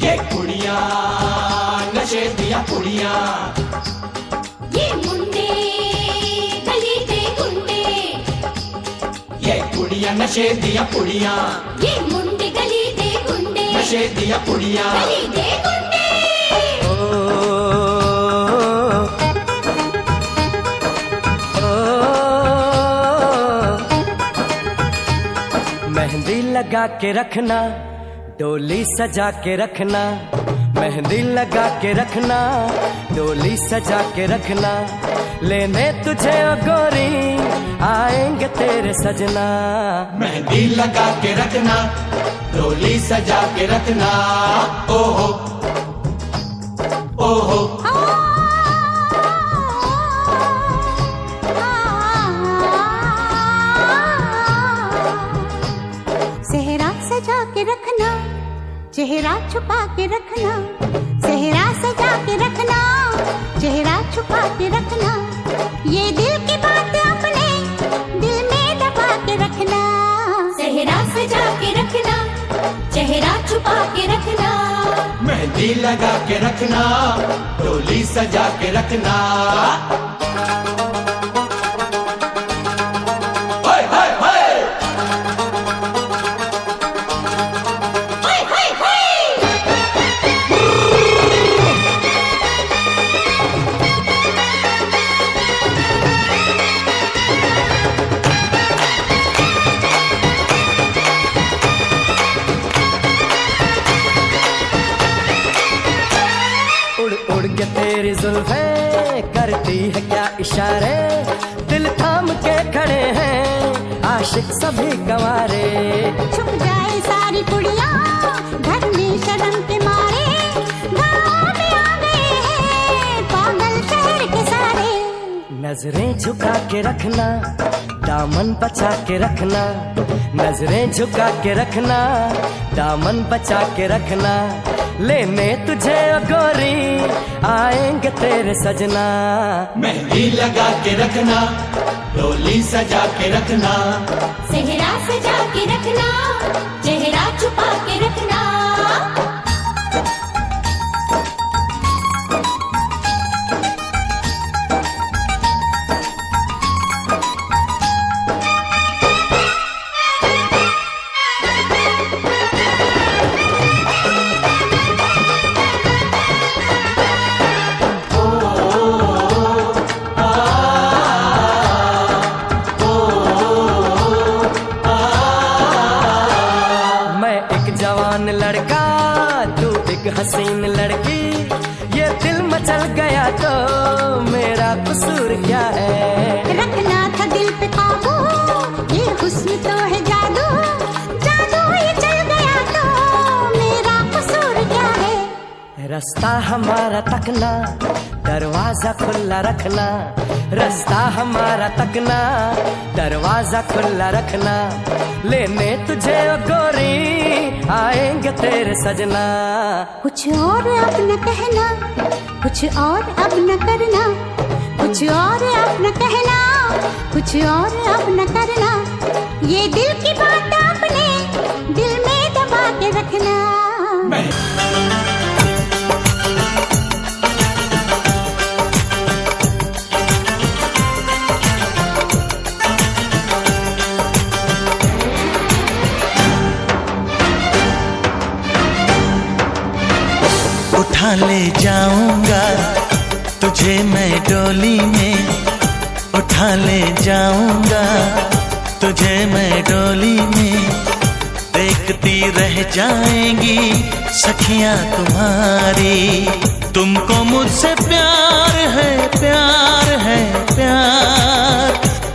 ये कुड़ियाँ नशे दिया कुड़ियाँ, ये मुंडे गली दे गुंडे, ये कुड़ियाँ नशे दिया कुड़ियाँ, ये मुंडे गली दे गुंडे, नशे दिया कुड़ियाँ। गली दे गुंडे। मेहंदी लगा के रखना, डोली सजा के रखना, मेहंदी लगा के रखना, डोली सजा के रखना, लेने तुझे ओ गोरी आएंगे तेरे सजना। मेहंदी लगा के रखना, डोली सजा के रखना, ओहो ओहो। सेहरा सजा के रखना, चेहरा छुपा के रखना, सेहरा सजा के रखना, चेहरा छुपा के रखना, ये दिल की बात अपने दिल में दबा के रखना। सेहरा सजा के रखना, चेहरा छुपा के रखना, मेहंदी लगा के रखना, डोली सजा के रखना। उड़ उड़ के तेरी जुल्फे करती है क्या इशारे, दिल थाम के खड़े हैं आशिक सभी गंवारे। छुप जाए सारी कुड़ियाँ घर में शर्म के मारे, गाँव में आ गए हैं पागल शहर के सारे। नजरें झुका के रखना, दामन बचा के रखना, नजरें झुका के रखना, दामन बचा के रखना, लेने तुझे ओ गोरी आएंगे तेरे सजना। मेहंदी लगा के रखना, डोली सजा के रखना, सेहरा सजा के रखना, चेहरा छुपा के रखना। जवान लड़का तू एक हसीन लड़की, ये दिल मचल गया तो मेरा कसूर क्या है। रखना था दिल पे काबू, ये हुस्न तो है जादू, जादू ये चल गया तो मेरा कसूर क्या है। रास्ता हमारा तकना, दरवाजा खुला रखना, रास्ता हमारा तकना, दरवाजा खुला रखना, लेने तुझे ओ गोरी आएंगे तेरे सजना। कुछ और अब न कहना, कुछ और अब न करना, कुछ और अब न कहना, कुछ और अब न करना, ये दिल की बात अपने दिल में दबा के रखना। उठा ले जाऊंगा तुझे मैं डोली में, उठा ले जाऊंगा तुझे मैं डोली में, देखती रह जाएंगी सखियां तुम्हारी। तुमको मुझसे प्यार है, प्यार है प्यार,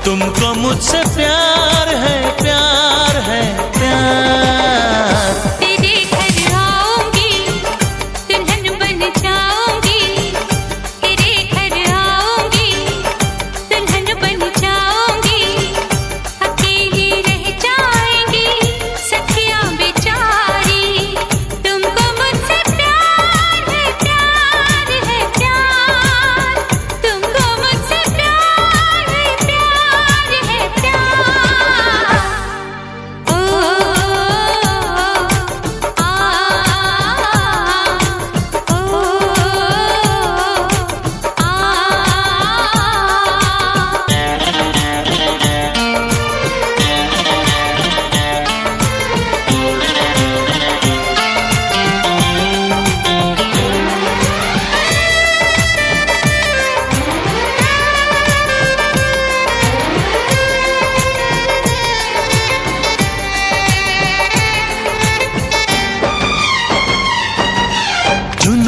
तुमको मुझसे प्यार है, प्यार है प्यार। तेरे घर आऊंगी दुल्हन बन जाऊंगी, तेरे घर आऊंगी दुल्हन बन जाऊंगी, अकेली रह जाएंगी सखियां बेचारी। तुमको मुझसे प्यार है, प्यार है प्यार, तुमको मुझसे प्यार है, प्यार है प्यार। ओ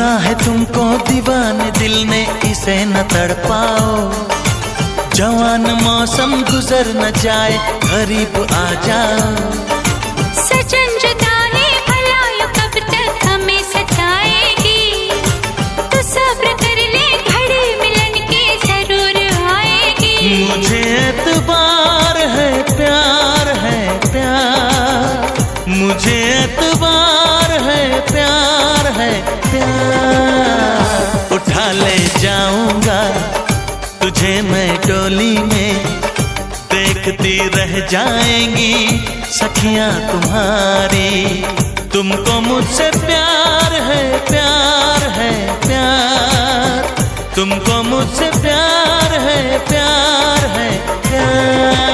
सुना है तुमको दीवाने दिल ने, इसे न तड़पाओ। जवान मौसम गुजर न जाए, करीब आ जाओ। सजन जुदाई भला यूं कब तक हमें सताएगी, तो सब्र कर ले घड़ी मिलन की जरूर आएगी। मुझे एतबार है प्यार है प्यार, मुझे एतबार है प्यार है प्यार। उठा ले जाऊंगा तुझे मैं डोली में, देखती रह जाएंगी सखियां तुम्हारी। तुमको मुझसे प्यार है प्यार है प्यार, तुमको मुझसे प्यार है प्यार है प्यार।